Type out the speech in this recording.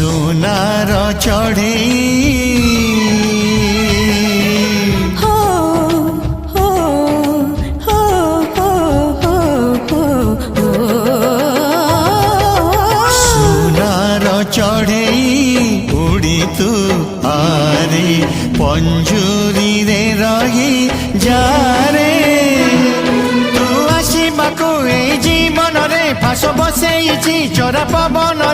ସୁନାର ଚଢ଼େଇ ସୁନାର ଚଢ଼େଇ ଉଡ଼ି ତୁ ଆରେ ପଞ୍ଜୁରୀରେ ରହି ଯାରେ ତୁ ଆସିବାକୁ ଏଇ ଜୀବନରେ ଫାଶ ବସେଇଛି ଚୋରା ପବନରେ।